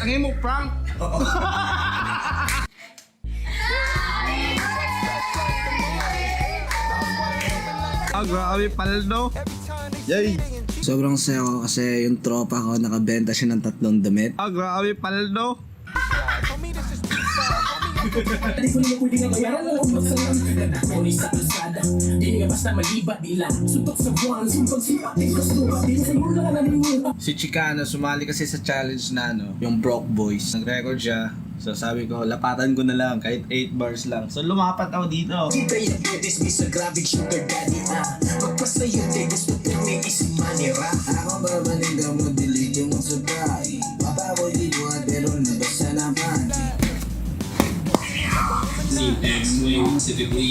Tangin mo, prank! Grabe paldo. Yay! Sobrang saya ko kasi yung tropa ko nakabenta siya ng 3 damit. Grabe paldo. Di ko nila pwede nga bayaran na lang magsalang Ganda ko ni sa kalsada Di nga basta malibat di lang Suntok sa buwan, suntok sipa Di ko subat, di sa mula na nalimutan. Si Chicano sumali kasi sa challenge na yung Broke Boys. Nag-record siya. So sabi ko, lapatan ko na lang kahit 8 bars lang. So lumapat ako dito. Di kayo pwedis mi sa grabing sugar daddy Magpasayo di gusto ko may isip manira Ako babaling ka mo, delete yung sa bahay. Papa ko di buhat pero nabasa na panty. Deep X Swing, typically